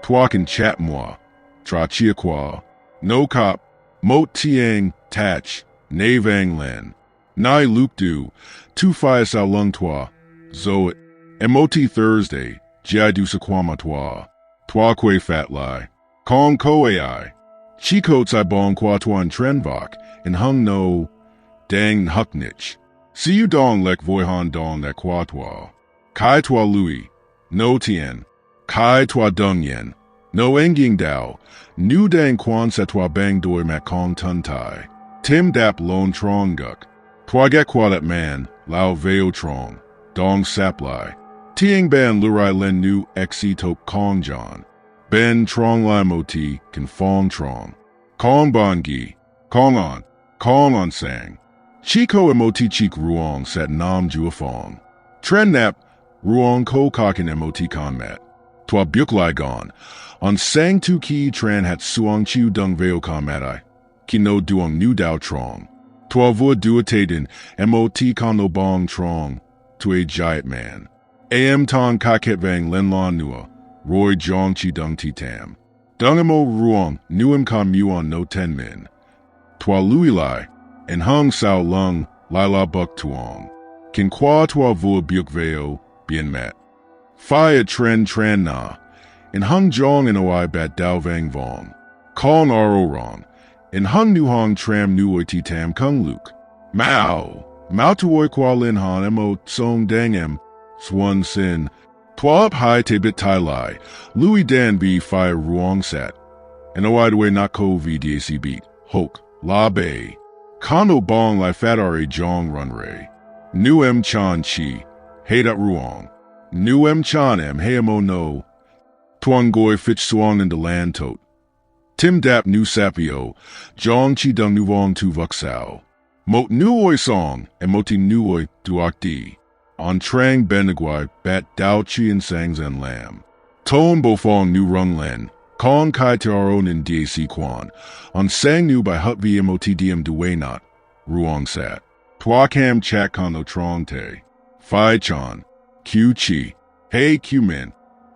Twakin chat moi, tra chia qua, no cop, mot tiang tach, ne vang len, nai luke du, tu fai sao lung twa, zoet, emoti Thursday, jai du sequama twa que fat lie, kong ko ai, chikots I bong qua tuan trenvok, and hung no, dang hucknich. See you dong lek voihan dong that qua twa, kai twa lui, no tien, kai twa dung yen, no enging dao, nu dang quan sa twa bang doi mat kong tun tai, tim dap lone trong guk, twa get qua that man, lao veo trong, dong saplai, tiang ban lurai len nu exi tok kong john, ben trong lai moti can fong trong, kong bon gi, kong on sang, chico emoti chik ruong sat nam jua fong, tren nap, ruong ko kakin emoti con mat, twa byuk lai gon, on sang tu ki tran hat suong chiu dung veo con mat I, ki no duong nu dao trong, twa vua duataden emoti con no bong trong, to a giant man, am tong kaket vang len lon nua, roy jong chi dung ti tam, dung emo ruong nuem con muon no ten min, twa lui lai, and hung sao lung lai la buk tuong, kin qua twa vua byuk veo, bien mat. Phi a tran na, and hung jong and oi bat dao vang vong, kong aro ron, and hung nu hong tram nu oi ti tam kung luke. Mao tu oi qua lin han emo song dang em, swan sin, twa up high te bit tai lai, Louis dan bi phi ruong sat, and oi dwe na ko vdac beat, hok, la bay, kondo bong lai fat ari jong run ray, nu em chan chi, hey dat ruong, nu em chan em hey mo no, tuang goi fitch suong in the land tote, tim dap nu sapio, jong chi dung nu vong tu vuk sao, mot nu oi song, and moti nu oi duak di, on trang benegwai bat dao chi and sangs and lam, ton bo fong nu rung len, kong kai taro nin dac quan, on sang nu by hut vmot dm duwe not, ruong sat, twa cam chat kono trong te, phi chan, q chi, hey q min,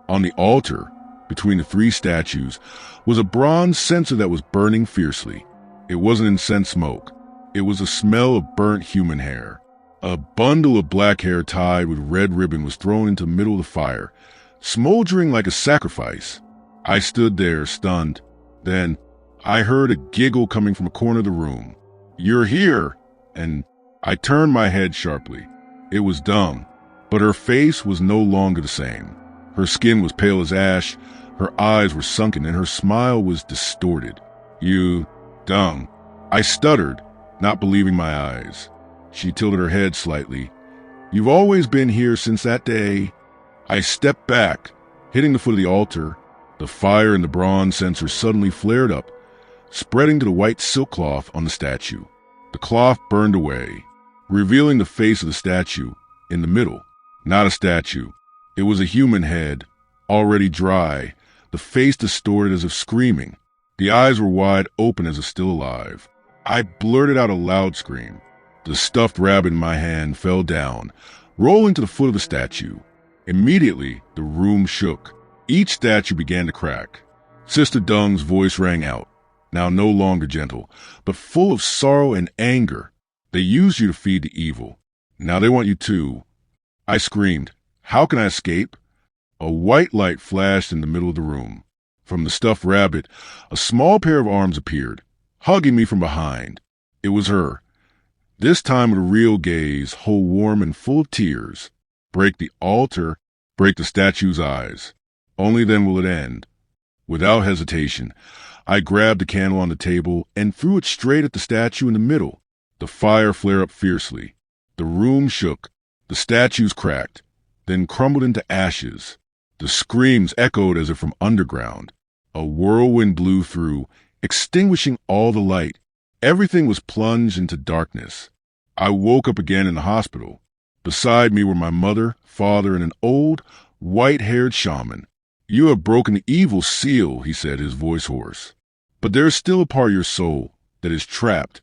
on the altar, between the three statues, was a bronze censer that was burning fiercely. It wasn't incense smoke. It was a smell of burnt human hair. A bundle of black hair tied with red ribbon was thrown into the middle of the fire, smoldering like a sacrifice. I stood there, stunned. Then, I heard a giggle coming from a corner of the room. "You're here!" And I turned my head sharply. It was Dung, but her face was no longer the same. Her skin was pale as ash, her eyes were sunken, and her smile was distorted. "You, Dung." I stuttered, not believing my eyes. She tilted her head slightly. "You've always been here since that day." I stepped back, hitting the foot of the altar. The fire in the bronze censer suddenly flared up, spreading to the white silk cloth on the statue. The cloth burned away, revealing the face of the statue in the middle. Not a statue. It was a human head, already dry, the face distorted as if screaming. The eyes were wide open as if still alive. I blurted out a loud scream. The stuffed rabbit in my hand fell down, rolling to the foot of the statue. Immediately, the room shook. Each statue began to crack. Sister Dung's voice rang out, now no longer gentle, but full of sorrow and anger. "They used you to feed the evil. Now they want you too." I screamed. "How can I escape?" A white light flashed in the middle of the room. From the stuffed rabbit, a small pair of arms appeared, hugging me from behind. It was her. This time with a real gaze, whole warm and full of tears. Break the altar, break the statue's eyes. Only then will it end. Without hesitation, I grabbed the candle on the table and threw it straight at the statue in the middle. The fire flared up fiercely. The room shook. The statues cracked, then crumbled into ashes. The screams echoed as if from underground. A whirlwind blew through, extinguishing all the light. Everything was plunged into darkness. I woke up again in the hospital. Beside me were my mother, father, and an old, white-haired shaman. "You have broken the evil seal," he said, his voice hoarse. "But there is still a part of your soul that is trapped.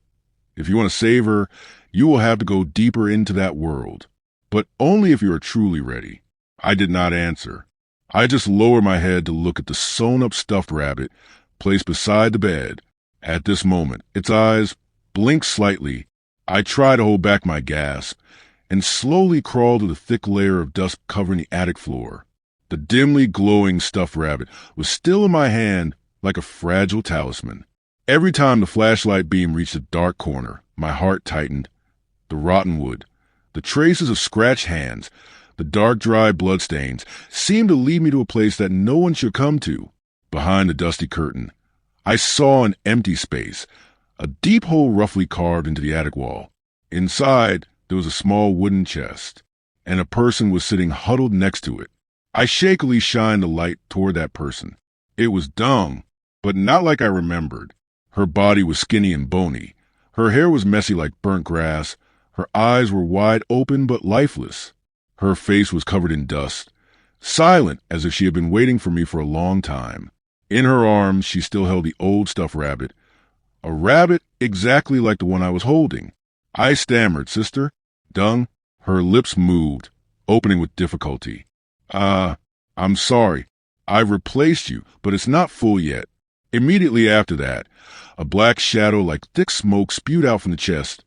If you want to save her, you will have to go deeper into that world. But only if you are truly ready." I did not answer. I just lowered my head to look at the sewn-up stuffed rabbit placed beside the bed. At this moment, its eyes blinked slightly. I tried to hold back my gasp and slowly crawled to the thick layer of dust covering the attic floor. The dimly glowing stuffed rabbit was still in my hand like a fragile talisman. Every time the flashlight beam reached the dark corner, my heart tightened. The rotten wood, the traces of scratched hands, the dark, dry bloodstains seemed to lead me to a place that no one should come to. Behind the dusty curtain, I saw an empty space, a deep hole roughly carved into the attic wall. Inside, there was a small wooden chest, and a person was sitting huddled next to it. I shakily shined the light toward that person. It was Dung, but not like I remembered. Her body was skinny and bony. Her hair was messy like burnt grass. Her eyes were wide open but lifeless. Her face was covered in dust, silent as if she had been waiting for me for a long time. In her arms, she still held the old stuffed rabbit, a rabbit exactly like the one I was holding. I stammered, "Sister, Dung." Her lips moved, opening with difficulty. I'm sorry. I've replaced you, but it's not full yet." Immediately after that, a black shadow like thick smoke spewed out from the chest,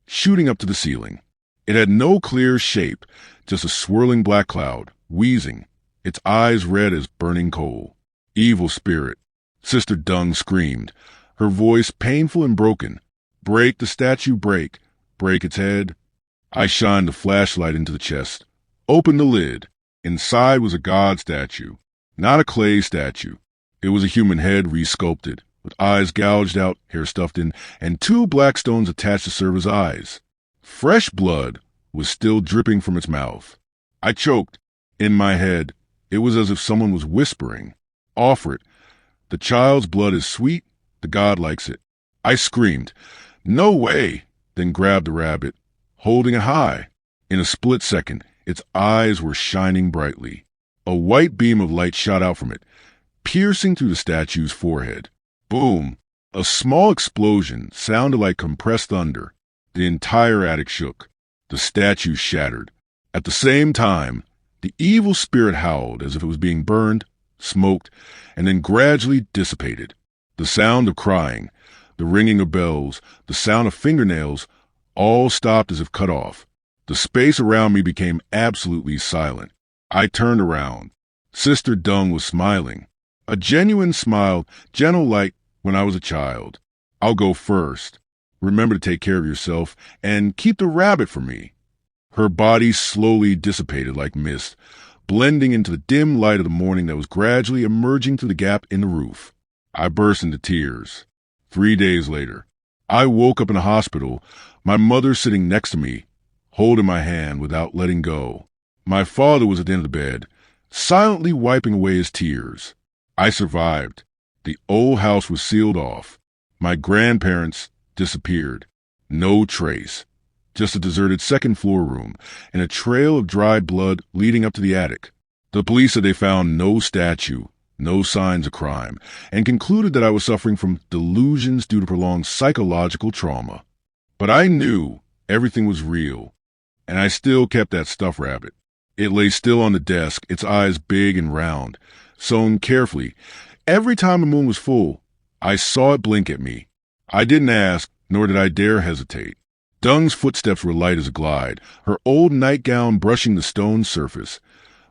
shooting up to the ceiling. It had no clear shape, just a swirling black cloud, wheezing, its eyes red as burning coal. "Evil spirit," Sister Dung screamed, her voice painful and broken. "Break the statue, break its head." I shined the flashlight into the chest, opened the lid. Inside was a god statue, not a clay statue. It was a human head resculpted, with eyes gouged out, hair stuffed in, and 2 black stones attached to serve as eyes. Fresh blood was still dripping from its mouth. I choked. In my head, it was as if someone was whispering, "Offer it. The child's blood is sweet. The god likes it." I screamed, "No way!" then grabbed the rabbit, holding it high. In a split second, its eyes were shining brightly. A white beam of light shot out from it, piercing through the statue's forehead. Boom! A small explosion sounded like compressed thunder. The entire attic shook. The statue shattered. At the same time, the evil spirit howled as if it was being burned, smoked, and then gradually dissipated. The sound of crying, the ringing of bells, the sound of fingernails, all stopped as if cut off. The space around me became absolutely silent. I turned around. Sister Dung was smiling. A genuine smile, gentle like when I was a child. "I'll go first. Remember to take care of yourself and keep the rabbit for me." Her body slowly dissipated like mist, blending into the dim light of the morning that was gradually emerging through the gap in the roof. I burst into tears. 3 days later, I woke up in a hospital, my mother sitting next to me, holding my hand without letting go. My father was at the end of the bed, silently wiping away his tears. I survived. The old house was sealed off. My grandparents disappeared. No trace. Just a deserted second-floor room and a trail of dried blood leading up to the attic. The police said they found no statue, no signs of crime, and concluded that I was suffering from delusions due to prolonged psychological trauma. But I knew everything was real, and I still kept that stuffed rabbit. It lay still on the desk, its eyes big and round, sewn carefully. Every time the moon was full, I saw it blink at me. I didn't ask, nor did I dare hesitate. Dung's footsteps were light as a glide, her old nightgown brushing the stone surface,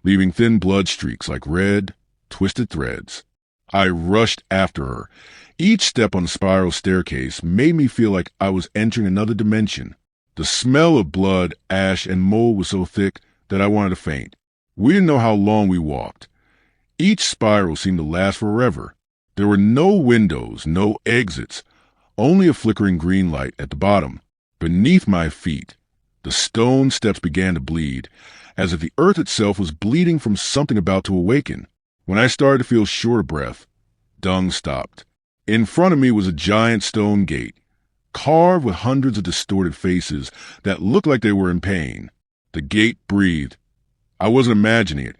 leaving thin blood streaks like red, twisted threads. I rushed after her. Each step on the spiral staircase made me feel like I was entering another dimension. The smell of blood, ash, and mold was so thick that I wanted to faint. We didn't know how long we walked. Each spiral seemed to last forever. There were no windows, no exits, only a flickering green light at the bottom. Beneath my feet, the stone steps began to bleed, as if the earth itself was bleeding from something about to awaken. When I started to feel short of breath, Dung stopped. In front of me was a giant stone gate, carved with hundreds of distorted faces that looked like they were in pain. The gate breathed. I wasn't imagining it.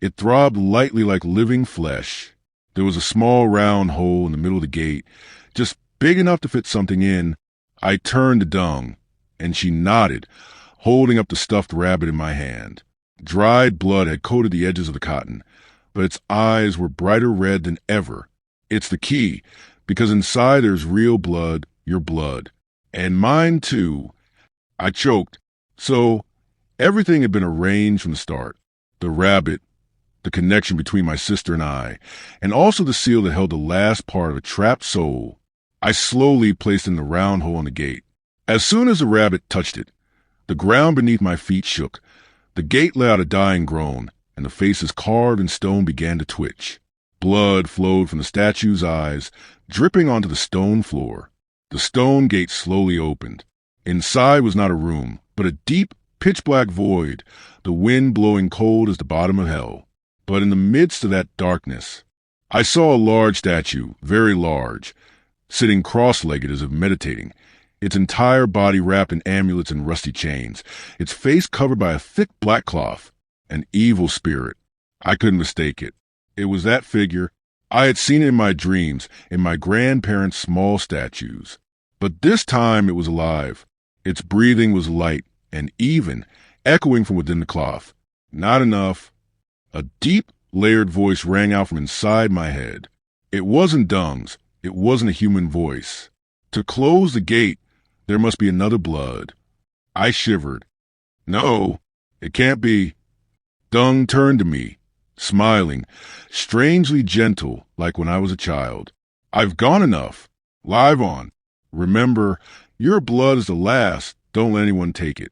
It throbbed lightly like living flesh. There was a small round hole in the middle of the gate, just big enough to fit something in. I turned to Dung, and she nodded, holding up the stuffed rabbit in my hand. Dried blood had coated the edges of the cotton, but its eyes were brighter red than ever. It's the key, because inside there's real blood, your blood. And mine too. I choked. So, everything had been arranged from the start. The rabbit, the connection between my sister and I, and also the seal that held the last part of a trapped soul. I slowly placed in the round hole in the gate. As soon as the rabbit touched it, the ground beneath my feet shook. The gate let out a dying groan, and the faces carved in stone began to twitch. Blood flowed from the statue's eyes, dripping onto the stone floor. The stone gate slowly opened. Inside was not a room, but a deep, pitch-black void, the wind blowing cold as the bottom of hell. But in the midst of that darkness, I saw a large statue, very large, sitting cross-legged as if meditating, its entire body wrapped in amulets and rusty chains, its face covered by a thick black cloth. An evil spirit. I couldn't mistake it. It was that figure. I had seen it in my dreams, in my grandparents' small statues. But this time it was alive. Its breathing was light and even, echoing from within the cloth. Not enough. A deep, layered voice rang out from inside my head. It wasn't Dung's. It wasn't a human voice. To close the gate, there must be another blood. I shivered. No, it can't be. Dung turned to me, smiling, strangely gentle, like when I was a child. I've gone enough. Live on. Remember, your blood is the last. Don't let anyone take it.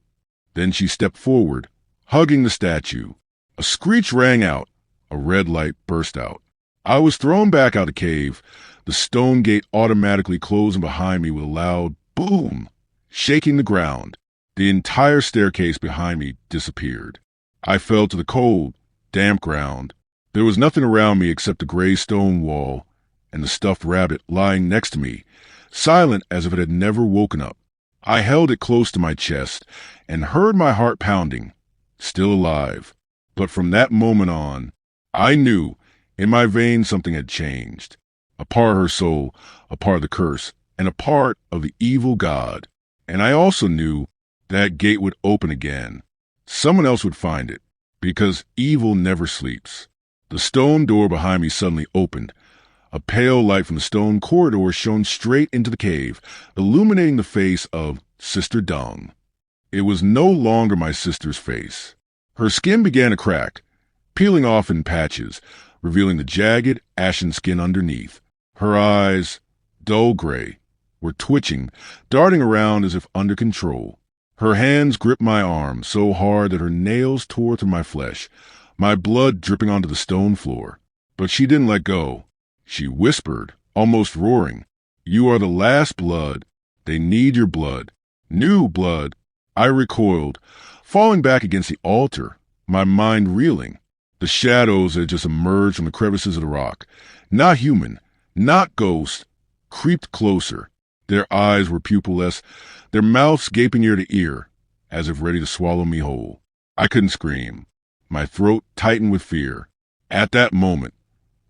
Then she stepped forward, hugging the statue. A screech rang out. A red light burst out. I was thrown back out the cave, the stone gate automatically closing behind me with a loud boom, shaking the ground. The entire staircase behind me disappeared. I fell to the cold, damp ground. There was nothing around me except the gray stone wall and the stuffed rabbit lying next to me, silent as if it had never woken up. I held it close to my chest and heard my heart pounding, still alive. But from that moment on, I knew in my veins something had changed. A part of her soul, a part of the curse, and a part of the evil god. And I also knew that gate would open again. Someone else would find it, because evil never sleeps. The stone door behind me suddenly opened. A pale light from the stone corridor shone straight into the cave, illuminating the face of Sister Dung. It was no longer my sister's face. Her skin began to crack, peeling off in patches, revealing the jagged, ashen skin underneath. Her eyes, dull gray, were twitching, darting around as if under control. Her hands gripped my arm so hard that her nails tore through my flesh, my blood dripping onto the stone floor. But she didn't let go. She whispered, almost roaring, "You are the last blood. They need your blood. New blood." I recoiled, falling back against the altar, my mind reeling. The shadows that had just emerged from the crevices of the rock, not human, not ghost, creeped closer. Their eyes were pupilless, their mouths gaping ear to ear, as if ready to swallow me whole. I couldn't scream. My throat tightened with fear. At that moment,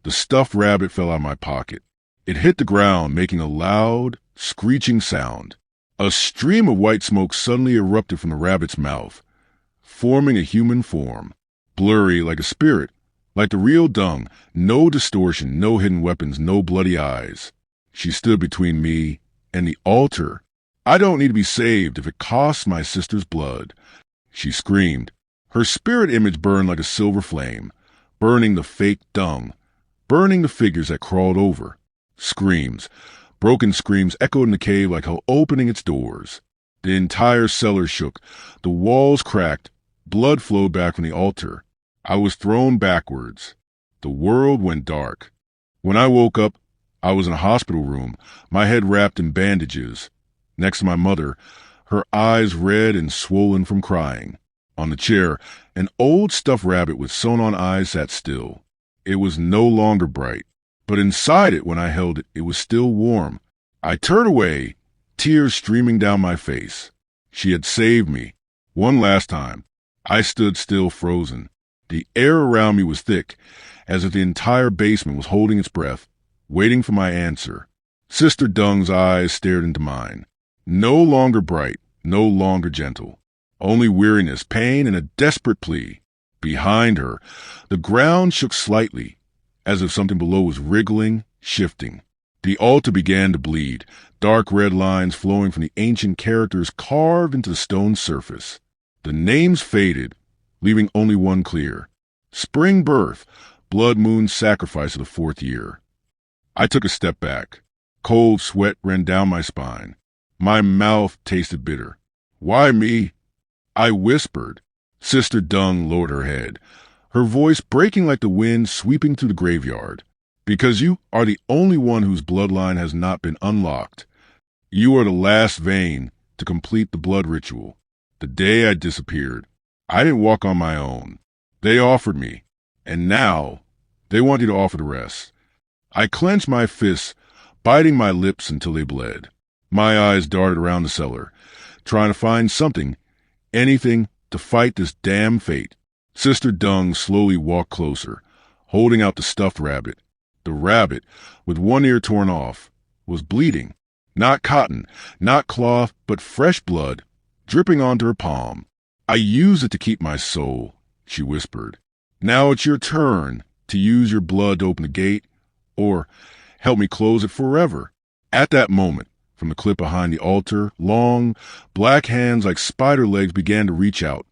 the stuffed rabbit fell out of my pocket. It hit the ground, making a loud, screeching sound. A stream of white smoke suddenly erupted from the rabbit's mouth, forming a human form, blurry like a spirit, like the real Dung, no distortion, no hidden weapons, no bloody eyes. She stood between me and the altar. "I don't need to be saved if it costs my sister's blood," she screamed. Her spirit image burned like a silver flame, burning the fake Dung, burning the figures that crawled over. Screams, broken screams echoed in the cave like hell opening its doors. The entire cellar shook, the walls cracked, blood flowed back from the altar. I was thrown backwards. The world went dark. When I woke up, I was in a hospital room, my head wrapped in bandages. Next to my mother, her eyes red and swollen from crying. On the chair, an old stuffed rabbit with sewn-on eyes sat still. It was no longer bright, but inside it, when I held it, it was still warm. I turned away, tears streaming down my face. She had saved me. One last time. I stood still, frozen. The air around me was thick, as if the entire basement was holding its breath, waiting for my answer. Sister Dung's eyes stared into mine. No longer bright, no longer gentle. Only weariness, pain, and a desperate plea. Behind her, the ground shook slightly, as if something below was wriggling, shifting. The altar began to bleed, dark red lines flowing from the ancient characters carved into the stone surface. The names faded, leaving only one clear. Spring birth, blood moon sacrifice of the 4th year. I took a step back. Cold sweat ran down my spine. My mouth tasted bitter. Why me? I whispered. Sister Dung lowered her head, her voice breaking like the wind sweeping through the graveyard. Because you are the only one whose bloodline has not been unlocked. You are the last vein to complete the blood ritual. The day I disappeared, I didn't walk on my own. They offered me, and now they want you to offer the rest. I clenched my fists, biting my lips until they bled. My eyes darted around the cellar, trying to find something, anything, to fight this damn fate. Sister Dung slowly walked closer, holding out the stuffed rabbit. The rabbit, with one ear torn off, was bleeding. Not cotton, not cloth, but fresh blood, dripping onto her palm. I used it to keep my soul, she whispered. Now it's your turn to use your blood to open the gate, or help me close it forever. At that moment, from the cliff behind the altar, long, black hands like spider legs began to reach out,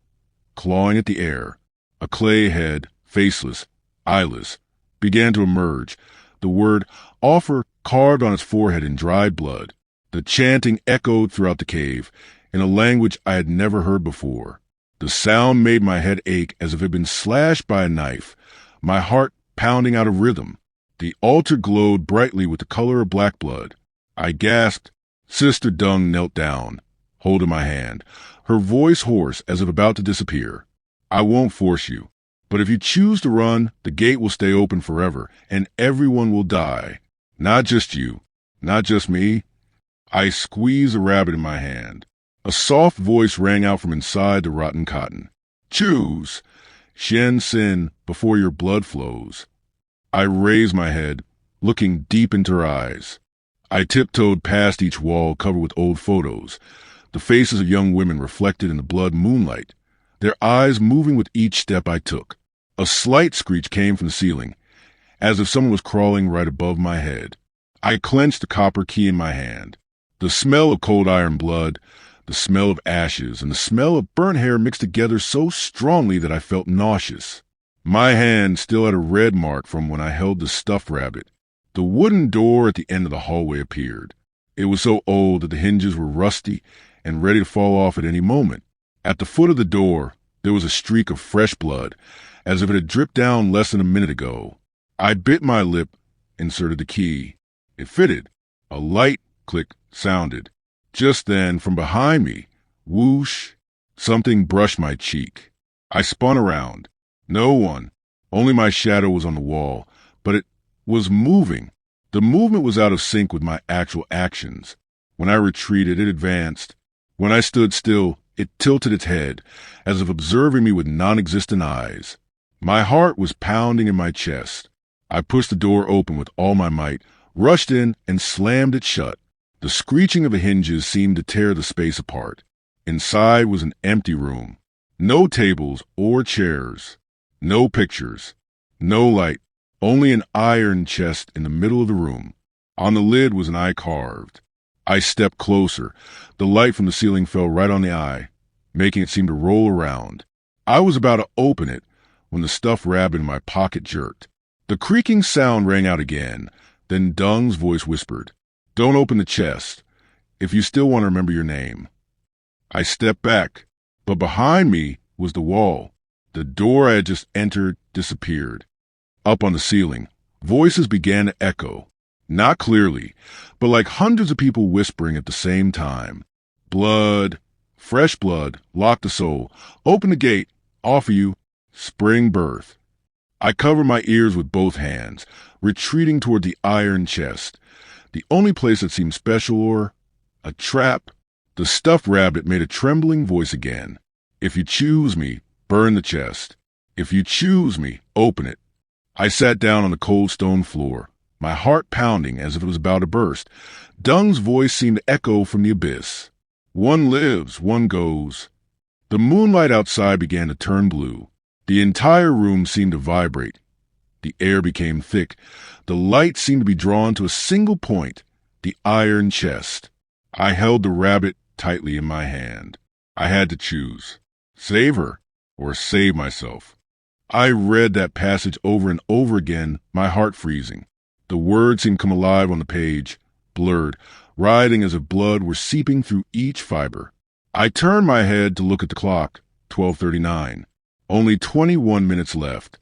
clawing at the air. A clay head, faceless, eyeless, began to emerge, the word offer carved on its forehead in dried blood. The chanting echoed throughout the cave, in a language I had never heard before. The sound made my head ache as if it had been slashed by a knife, my heart pounding out of rhythm. The altar glowed brightly with the color of black blood. I gasped. Sister Dung knelt down, holding my hand, her voice hoarse as if about to disappear. I won't force you. But if you choose to run, the gate will stay open forever, and everyone will die. Not just you. Not just me. I squeezed a rabbit in my hand. A soft voice rang out from inside the rotten cotton. Choose. Shen Sin, before your blood flows. I raised my head, looking deep into her eyes. I tiptoed past each wall covered with old photos, the faces of young women reflected in the blood moonlight, their eyes moving with each step I took. A slight screech came from the ceiling, as if someone was crawling right above my head. I clenched the copper key in my hand. The smell of cold iron blood, the smell of ashes, and the smell of burnt hair mixed together so strongly that I felt nauseous. My hand still had a red mark from when I held the stuffed rabbit. The wooden door at the end of the hallway appeared. It was so old that the hinges were rusty and ready to fall off at any moment. At the foot of the door, there was a streak of fresh blood, as if it had dripped down less than a minute ago. I bit my lip, inserted the key. It fitted. A light click sounded. Just then, from behind me, whoosh, something brushed my cheek. I spun around. No one. Only my shadow was on the wall, but it was moving. The movement was out of sync with my actual actions. When I retreated, it advanced. When I stood still, it tilted its head, as if observing me with non-existent eyes. My heart was pounding in my chest. I pushed the door open with all my might, rushed in, and slammed it shut. The screeching of the hinges seemed to tear the space apart. Inside was an empty room. No tables or chairs. No pictures. No light. Only an iron chest in the middle of the room. On the lid was an eye carved. I stepped closer. The light from the ceiling fell right on the eye, making it seem to roll around. I was about to open it when the stuffed rabbit in my pocket jerked. The creaking sound rang out again. Then Dung's voice whispered, "Don't open the chest, if you still want to remember your name." I stepped back, but behind me was the wall. The door I had just entered disappeared. Up on the ceiling, voices began to echo, not clearly, but like hundreds of people whispering at the same time. Blood, fresh blood, lock the soul, open the gate, offer you, spring birth. I covered my ears with both hands, retreating toward the iron chest, the only place that seemed special or a trap. The stuffed rabbit made a trembling voice again. If you choose me, burn the chest. If you choose me, open it. I sat down on the cold stone floor, my heart pounding as if it was about to burst. Dung's voice seemed to echo from the abyss. One lives, one goes. The moonlight outside began to turn blue. The entire room seemed to vibrate. The air became thick. The light seemed to be drawn to a single point, the iron chest. I held the rabbit tightly in my hand. I had to choose. Save her or save myself. I read that passage over and over again, my heart freezing. The words seemed to come alive on the page, blurred, writhing as if blood were seeping through each fiber. I turned my head to look at the clock, 12:39. Only 21 minutes left.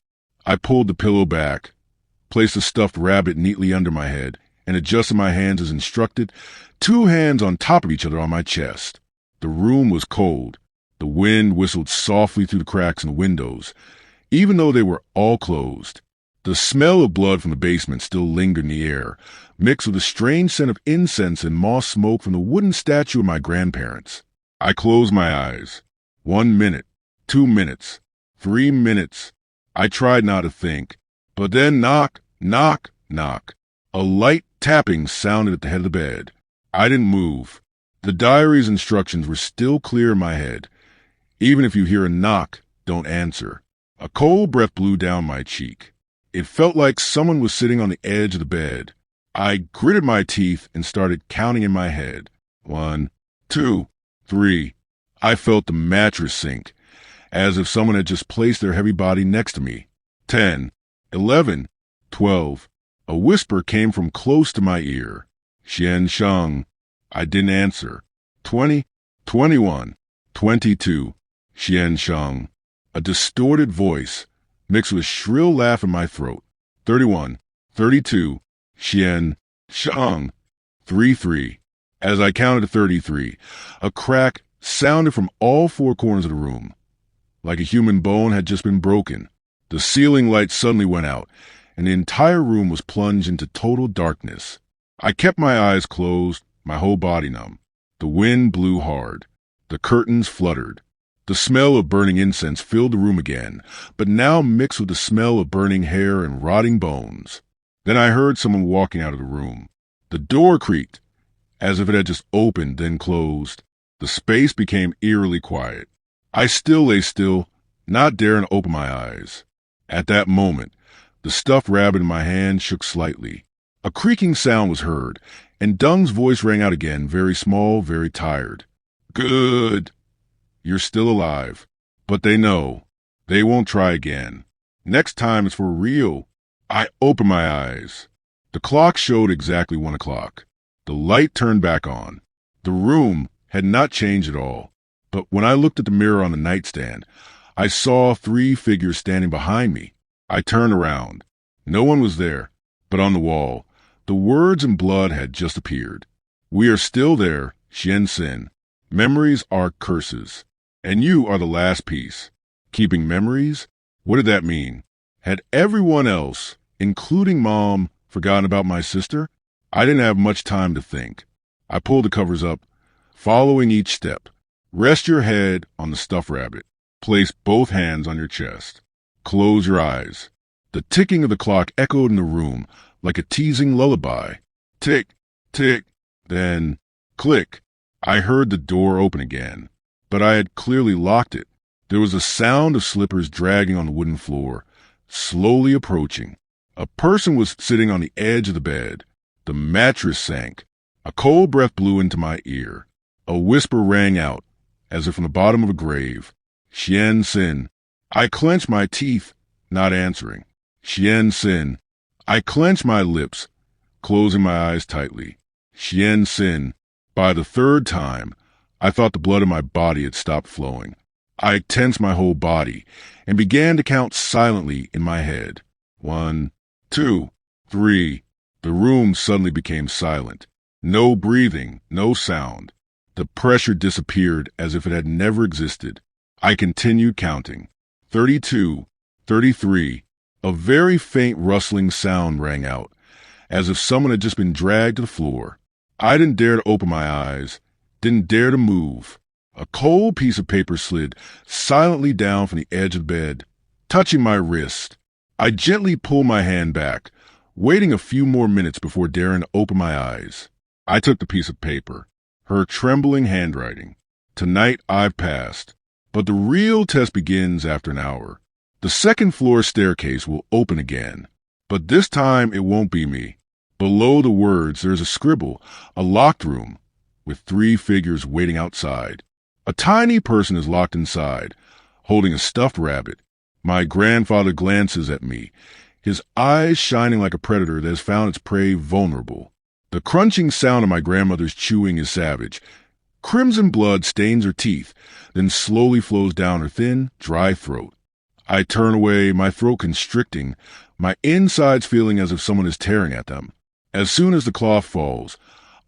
I pulled the pillow back, placed the stuffed rabbit neatly under my head, and adjusted my hands as instructed, 2 hands on top of each other on my chest. The room was cold. The wind whistled softly through the cracks in the windows, even though they were all closed. The smell of blood from the basement still lingered in the air, mixed with a strange scent of incense and moss smoke from the wooden statue of my grandparents. I closed my eyes. 1 minute, 2 minutes, 3 minutes. I tried not to think, but then knock, knock, knock. A light tapping sounded at the head of the bed. I didn't move. The diary's instructions were still clear in my head. Even if you hear a knock, don't answer. A cold breath blew down my cheek. It felt like someone was sitting on the edge of the bed. I gritted my teeth and started counting in my head. 1, 2, 3. I felt the mattress sink, as if someone had just placed their heavy body next to me. 10, 11, 12. A whisper came from close to my ear. Xian Sheng. I didn't answer. 20, 21, 22. Xian Sheng. A distorted voice, mixed with a shrill laugh in my throat. 31, 32. Xian Sheng. 33. As I counted to 33, a crack sounded from all 4 corners of the room, like a human bone had just been broken. The ceiling light suddenly went out, and the entire room was plunged into total darkness. I kept my eyes closed, my whole body numb. The wind blew hard. The curtains fluttered. The smell of burning incense filled the room again, but now mixed with the smell of burning hair and rotting bones. Then I heard someone walking out of the room. The door creaked, as if it had just opened, then closed. The space became eerily quiet. I still lay still, not daring to open my eyes. At that moment, the stuffed rabbit in my hand shook slightly. A creaking sound was heard, and Dung's voice rang out again, very small, very tired. Good. You're still alive. But they know. They won't try again. Next time it's for real. I opened my eyes. The clock showed exactly 1 o'clock. The light turned back on. The room had not changed at all. But when I looked at the mirror on the nightstand, I saw 3 figures standing behind me. I turned around. No one was there, but on the wall, the words in blood had just appeared. We are still there, Xian Xin. Memories are curses. And you are the last piece. Keeping memories? What did that mean? Had everyone else, including Mom, forgotten about my sister? I didn't have much time to think. I pulled the covers up, following each step. Rest your head on the stuffed rabbit. Place both hands on your chest. Close your eyes. The ticking of the clock echoed in the room like a teasing lullaby. Tick, tick, then click. I heard the door open again, but I had clearly locked it. There was a sound of slippers dragging on the wooden floor, slowly approaching. A person was sitting on the edge of the bed. The mattress sank. A cold breath blew into my ear. A whisper rang out, as if from the bottom of a grave. Xian Xin. I clenched my teeth, not answering. Xian Xin. I clenched my lips, closing my eyes tightly. Xian Xin. By the 3rd time, I thought the blood in my body had stopped flowing. I tensed my whole body and began to count silently in my head. 1, 2, 3. The room suddenly became silent. No breathing, no sound. The pressure disappeared as if it had never existed. I continued counting. 32, 33. A very faint rustling sound rang out, as if someone had just been dragged to the floor. I didn't dare to open my eyes, didn't dare to move. A cold piece of paper slid silently down from the edge of the bed, touching my wrist. I gently pulled my hand back, waiting a few more minutes before daring to open my eyes. I took the piece of paper, her trembling handwriting. Tonight I've passed, but the real test begins after an hour. The second floor staircase will open again, but this time it won't be me. Below the words, there's a scribble, a locked room, with 3 figures waiting outside. A tiny person is locked inside, holding a stuffed rabbit. My grandfather glances at me, his eyes shining like a predator that has found its prey vulnerable. The crunching sound of my grandmother's chewing is savage. Crimson blood stains her teeth, then slowly flows down her thin, dry throat. I turn away, my throat constricting, my insides feeling as if someone is tearing at them. As soon as the cloth falls,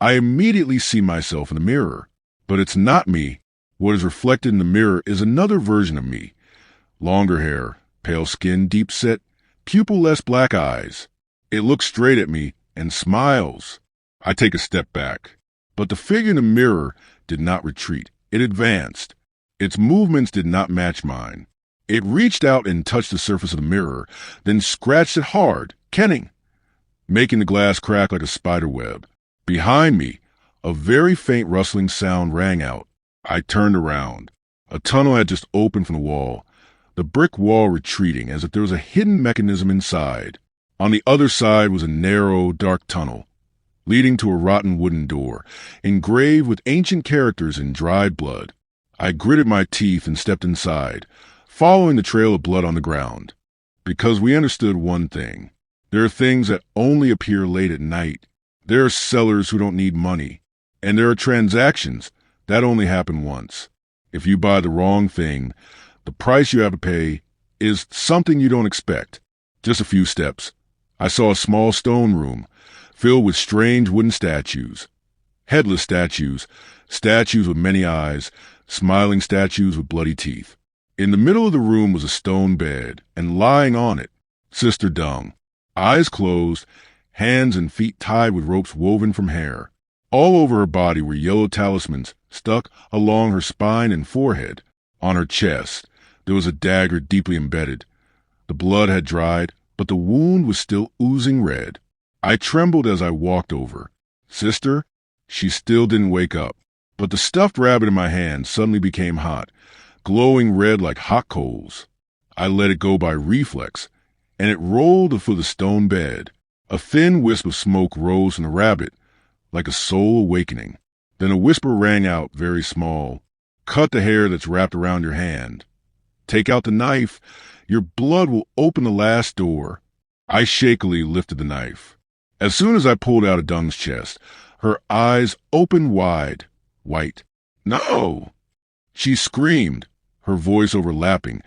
I immediately see myself in the mirror. But it's not me. What is reflected in the mirror is another version of me. Longer hair, pale skin, deep set, pupil-less black eyes. It looks straight at me and smiles. I take a step back. But the figure in the mirror did not retreat. It advanced. Its movements did not match mine. It reached out and touched the surface of the mirror, then scratched it hard, kenning, making the glass crack like a spider web. Behind me, a very faint rustling sound rang out. I turned around. A tunnel had just opened from the wall, the brick wall retreating as if there was a hidden mechanism inside. On the other side was a narrow, dark tunnel, leading to a rotten wooden door, engraved with ancient characters in dried blood. I gritted my teeth and stepped inside, following the trail of blood on the ground. Because we understood one thing. There are things that only appear late at night. There are sellers who don't need money. And there are transactions that only happen once. If you buy the wrong thing, the price you have to pay is something you don't expect. Just a few steps. I saw a small stone room filled with strange wooden statues. Headless statues, statues with many eyes, smiling statues with bloody teeth. In the middle of the room was a stone bed, and lying on it, Sister Dung, eyes closed, hands and feet tied with ropes woven from hair. All over her body were yellow talismans stuck along her spine and forehead. On her chest, there was a dagger deeply embedded. The blood had dried, but the wound was still oozing red. I trembled as I walked over. Sister? She still didn't wake up, but the stuffed rabbit in my hand suddenly became hot, glowing red like hot coals. I let it go by reflex, and it rolled for the stone bed. A thin wisp of smoke rose from the rabbit, like a soul awakening. Then a whisper rang out, very small. Cut the hair that's wrapped around your hand. Take out the knife. Your blood will open the last door. I shakily lifted the knife. As soon as I pulled out of Dung's chest, her eyes opened wide, white. No! She screamed, her voice overlapping,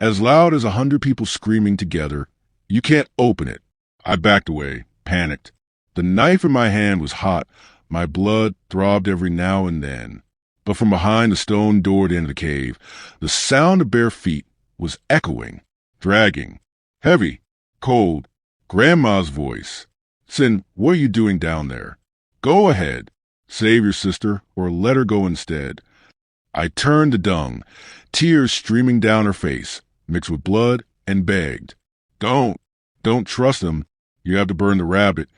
as loud as 100 people screaming together. You can't open it. I backed away, panicked. The knife in my hand was hot. My blood throbbed every now and then. But from behind the stone door at the end of the cave, the sound of bare feet was echoing, dragging, heavy, cold. Grandma's voice. Sin, what are you doing down there? Go ahead. Save your sister, or let her go instead. I turned to Dung, tears streaming down her face, mixed with blood, and begged. Don't trust him. You have to burn the rabbit.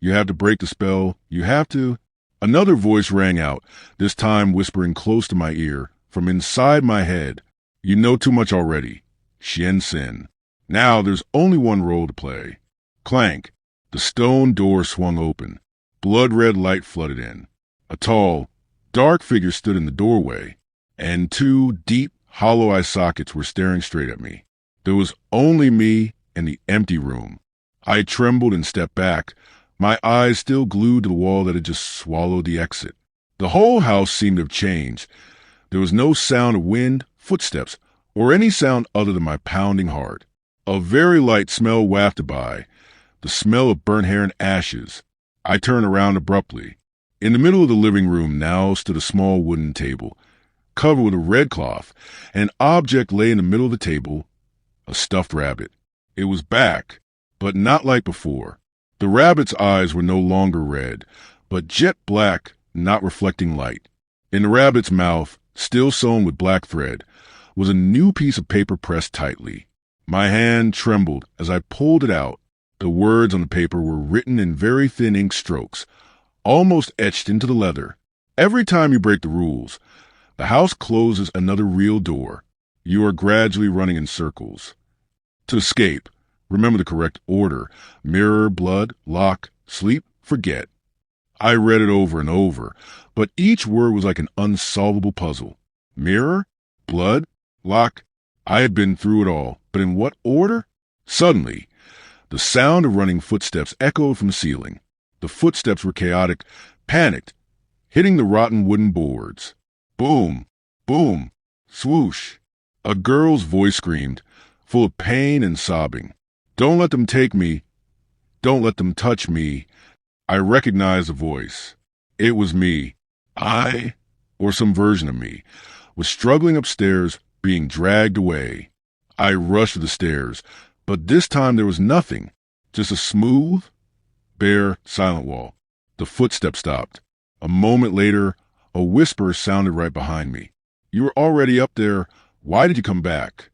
You have to break the spell. You have to. Another voice rang out, this time whispering close to my ear, from inside my head. You know too much already. Xian Sin. Now there's only one role to play. Clank. The stone door swung open. Blood-red light flooded in. A tall, dark figure stood in the doorway, and 2 deep, hollow eye sockets were staring straight at me. There was only me and the empty room. I trembled and stepped back, my eyes still glued to the wall that had just swallowed the exit. The whole house seemed to have changed. There was no sound of wind, footsteps, or any sound other than my pounding heart. A very light smell wafted by, the smell of burnt hair and ashes. I turned around abruptly. In the middle of the living room now stood a small wooden table, covered with a red cloth. An object lay in the middle of the table, a stuffed rabbit. It was back, but not like before. The rabbit's eyes were no longer red, but jet black, not reflecting light. In the rabbit's mouth, still sewn with black thread, was a new piece of paper pressed tightly. My hand trembled as I pulled it out. The words on the paper were written in very thin ink strokes, almost etched into the leather. Every time you break the rules, the house closes another real door. You are gradually running in circles. To escape, remember the correct order. Mirror, blood, lock, sleep, forget. I read it over and over, but each word was like an unsolvable puzzle. Mirror? Blood? Lock? I had been through it all, but in what order? Suddenly, the sound of running footsteps echoed from the ceiling. The footsteps were chaotic, panicked, hitting the rotten wooden boards. Boom! Boom! Swoosh! A girl's voice screamed, full of pain and sobbing. Don't let them take me. Don't let them touch me. I recognized the voice. It was me. I, or some version of me, was struggling upstairs, being dragged away. I rushed to the stairs, but this time there was nothing, just a smooth, bare, silent wall. The footsteps stopped. A moment later, a whisper sounded right behind me. You were already up there. Why did you come back?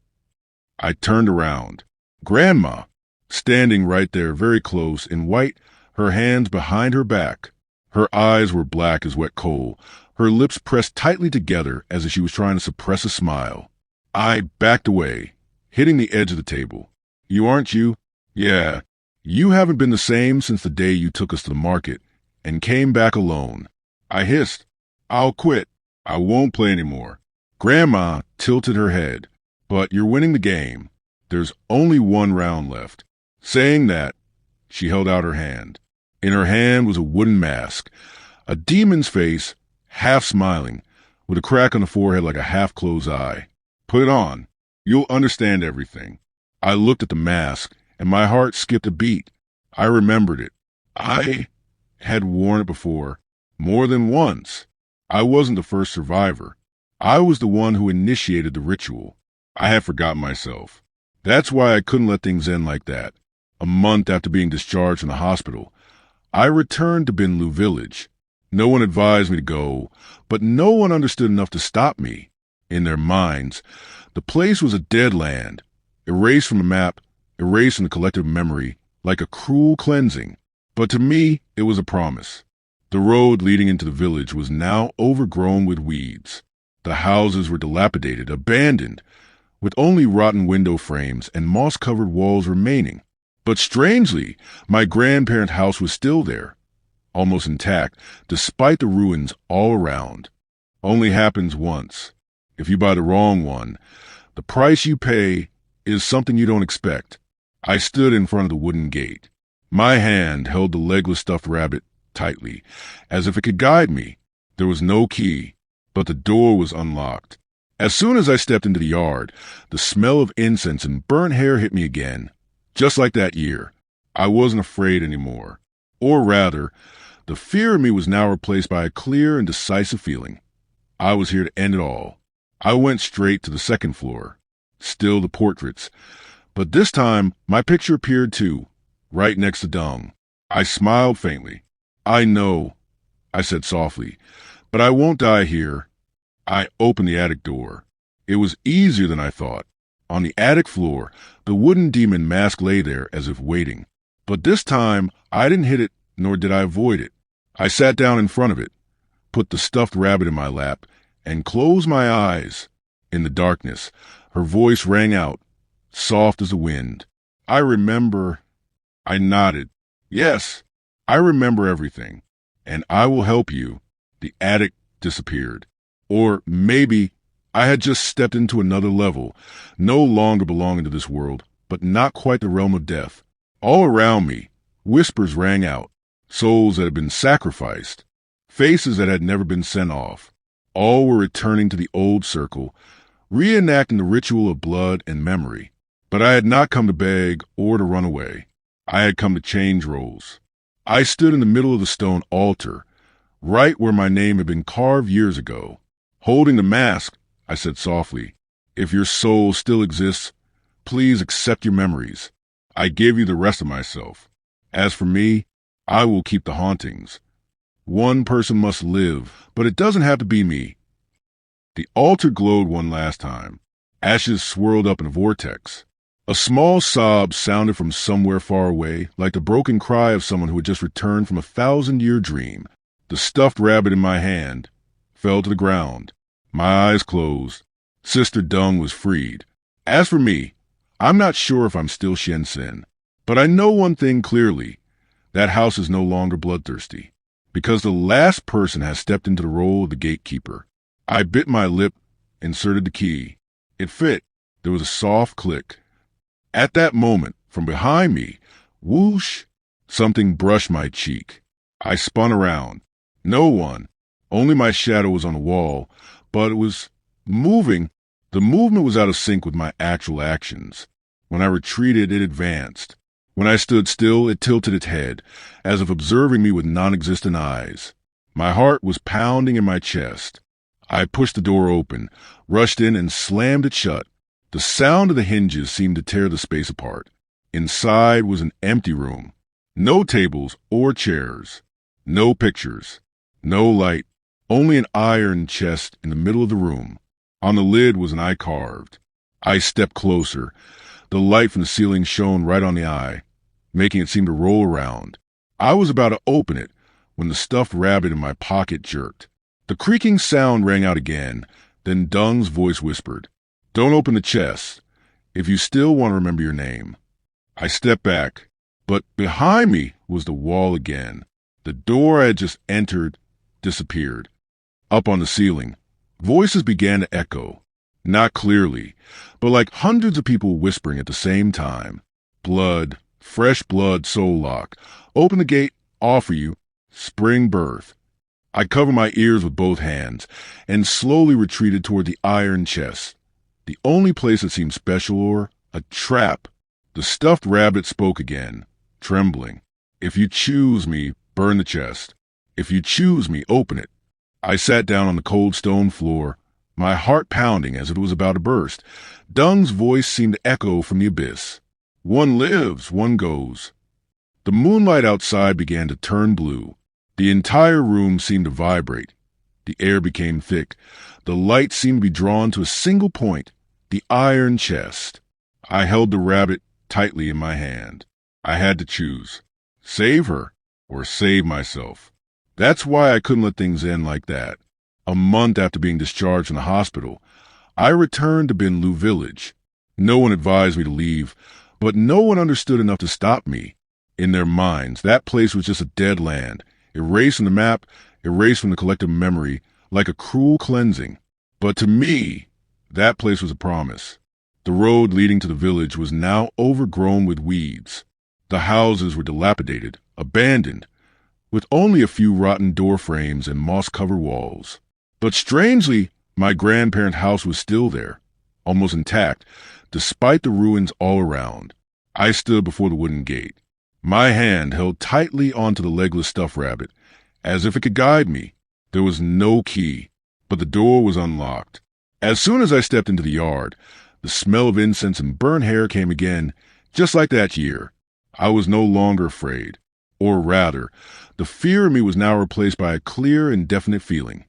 I turned around. Grandma, standing right there, very close, in white, her hands behind her back. Her eyes were black as wet coal, her lips pressed tightly together as if she was trying to suppress a smile. I backed away, hitting the edge of the table. You aren't you? Yeah. You haven't been the same since the day you took us to the market and came back alone. I hissed. I'll quit. I won't play anymore. Grandma tilted her head. But you're winning the game. There's only one round left. Saying that, she held out her hand. In her hand was a wooden mask, a demon's face, half smiling, with a crack on the forehead like a half-closed eye. Put it on. You'll understand everything. I looked at the mask, and my heart skipped a beat. I remembered it. I had worn it before, more than once. I wasn't the first survivor. I was the one who initiated the ritual. I had forgotten myself. That's why I couldn't let things end like that. A month after being discharged from the hospital, I returned to Binlu village. No one advised me to go, but no one understood enough to stop me. In their minds, the place was a dead land, erased from the map, erased from the collective memory, like a cruel cleansing. But to me, it was a promise. The road leading into the village was now overgrown with weeds. The houses were dilapidated, abandoned, with only rotten window frames and moss-covered walls remaining. But strangely, my grandparents' house was still there, almost intact, despite the ruins all around. Only happens once. If you buy the wrong one, the price you pay is something you don't expect. I stood in front of the wooden gate. My hand held the legless stuffed rabbit tightly, as if it could guide me. There was no key, but the door was unlocked. As soon as I stepped into the yard, the smell of incense and burnt hair hit me again. Just like that year, I wasn't afraid anymore. Or rather, the fear in me was now replaced by a clear and decisive feeling. I was here to end it all. I went straight to the second floor. Still the portraits. But this time, my picture appeared too, right next to Dung. I smiled faintly. I know, I said softly, but I won't die here. I opened the attic door. It was easier than I thought. On the attic floor, the wooden demon mask lay there as if waiting. But this time, I didn't hit it, nor did I avoid it. I sat down in front of it, put the stuffed rabbit in my lap, and closed my eyes. In the darkness, her voice rang out, soft as the wind. I remember. I nodded. Yes, I remember everything, and I will help you. The attic disappeared. Or maybe I had just stepped into another level, no longer belonging to this world, but not quite the realm of death. All around me, whispers rang out, souls that had been sacrificed, faces that had never been sent off. All were returning to the old circle, reenacting the ritual of blood and memory. But I had not come to beg or to run away. I had come to change roles. I stood in the middle of the stone altar, right where my name had been carved years ago. Holding the mask, I said softly, if your soul still exists, please accept your memories. I give you the rest of myself. As for me, I will keep the hauntings. One person must live, but it doesn't have to be me. The altar glowed one last time. Ashes swirled up in a vortex. A small sob sounded from somewhere far away, like the broken cry of someone who had just returned from a 1,000-year dream. The stuffed rabbit in my hand fell to the ground. My eyes closed. Sister Dung was freed. As for me, I'm not sure if I'm still Shensen, but I know one thing clearly. That house is no longer bloodthirsty, because the last person has stepped into the role of the gatekeeper. I bit my lip, inserted the key. It fit. There was a soft click. At that moment, from behind me, whoosh, something brushed my cheek. I spun around. No one. Only my shadow was on the wall, but it was moving. The movement was out of sync with my actual actions. When I retreated, it advanced. When I stood still, it tilted its head, as if observing me with non-existent eyes. My heart was pounding in my chest. I pushed the door open, rushed in, and slammed it shut. The sound of the hinges seemed to tear the space apart. Inside was an empty room. No tables or chairs. No pictures. No light. Only an iron chest in the middle of the room. On the lid was an eye carved. I stepped closer. The light from the ceiling shone right on the eye, making it seem to roll around. I was about to open it when the stuffed rabbit in my pocket jerked. The creaking sound rang out again. Then Dung's voice whispered, "Don't open the chest, if you still want to remember your name." I stepped back, but behind me was the wall again. The door I had just entered disappeared. Up on the ceiling, voices began to echo, not clearly, but like hundreds of people whispering at the same time. Blood, fresh blood, soul lock. Open the gate, offer you, spring birth. I covered my ears with both hands and slowly retreated toward the iron chest, the only place that seemed special or a trap. The stuffed rabbit spoke again, trembling. "If you choose me, burn the chest. If you choose me, open it." I sat down on the cold stone floor, my heart pounding as if it was about to burst. Dung's voice seemed to echo from the abyss. "One lives, one goes." The moonlight outside began to turn blue. The entire room seemed to vibrate. The air became thick. The light seemed to be drawn to a single point, the iron chest. I held the rabbit tightly in my hand. I had to choose. Save her or save myself. That's why I couldn't let things end like that. A month after being discharged from the hospital, I returned to Binlu village. No one advised me to leave, but no one understood enough to stop me. In their minds, that place was just a dead land, erased from the map, erased from the collective memory, like a cruel cleansing. But to me, that place was a promise. The road leading to the village was now overgrown with weeds. The houses were dilapidated, abandoned, with only a few rotten door frames and moss-covered walls. But strangely, my grandparents' house was still there, almost intact, despite the ruins all around. I stood before the wooden gate, my hand held tightly onto the legless stuffed rabbit, as if it could guide me. There was no key, but the door was unlocked. As soon as I stepped into the yard, the smell of incense and burnt hair came again, just like that year. I was no longer afraid. Or rather, the fear in me was now replaced by a clear and definite feeling.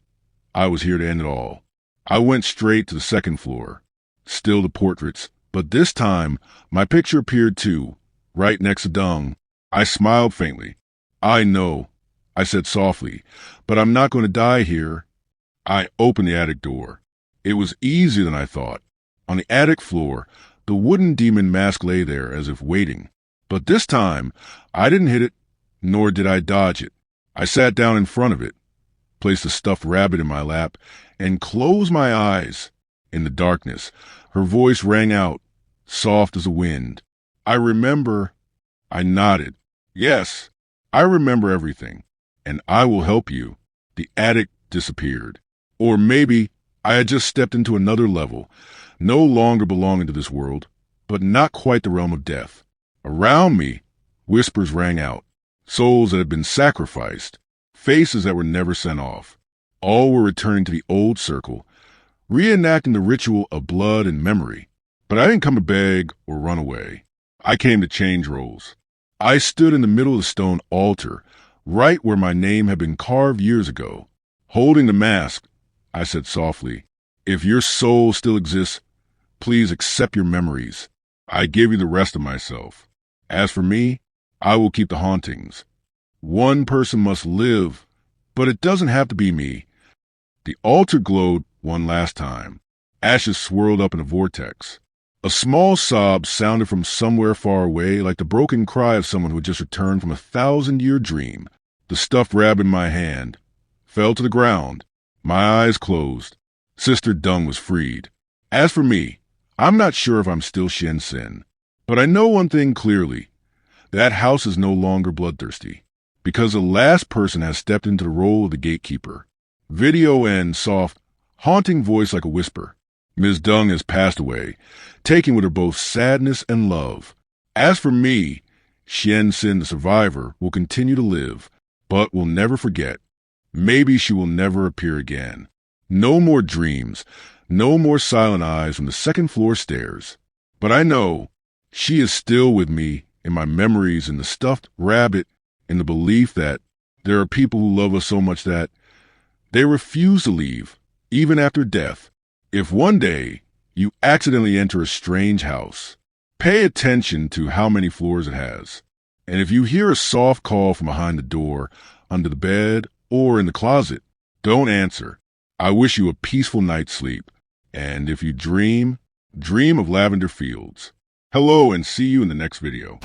I was here to end it all. I went straight to the second floor. Still the portraits, but this time my picture appeared too, right next to Dung. I smiled faintly. "I know," I said softly, "but I'm not going to die here." I opened the attic door. It was easier than I thought. On the attic floor, the wooden demon mask lay there as if waiting. But this time, I didn't hit it, nor did I dodge it. I sat down in front of it, placed a stuffed rabbit in my lap, and closed my eyes. In the darkness, her voice rang out, soft as a wind. "I remember." I nodded. "Yes, I remember everything, and I will help you." The attic disappeared. Or maybe I had just stepped into another level, no longer belonging to this world, but not quite the realm of death. Around me, whispers rang out, souls that had been sacrificed, faces that were never sent off. All were returning to the old circle, reenacting the ritual of blood and memory. But I didn't come to beg or run away. I came to change roles. I stood in the middle of the stone altar, right where my name had been carved years ago. Holding the mask, I said softly, "If your soul still exists, please accept your memories. I give you the rest of myself. As for me, I will keep the hauntings. One person must live, but it doesn't have to be me." The altar glowed one last time. Ashes swirled up in a vortex. A small sob sounded from somewhere far away, like the broken cry of someone who had just returned from a 1,000-year dream. The stuffed rabbit in my hand fell to the ground. My eyes closed. Sister Dung was freed. As for me, I'm not sure if I'm still Shen Sin, but I know one thing clearly. That house is no longer bloodthirsty, because the last person has stepped into the role of the gatekeeper. Video end soft, haunting voice like a whisper. Ms. Dung has passed away, taking with her both sadness and love. As for me, Shen Sin, the survivor, will continue to live, but will never forget. Maybe she will never appear again. No more dreams, no more silent eyes from the second-floor stairs. But I know she is still with me in my memories, in the stuffed rabbit, in the belief that there are people who love us so much that they refuse to leave, even after death. If one day you accidentally enter a strange house, pay attention to how many floors it has. And if you hear a soft call from behind the door, under the bed, or in the closet, don't answer. I wish you a peaceful night's sleep. And if you dream of lavender fields. Hello, and see you in the next video.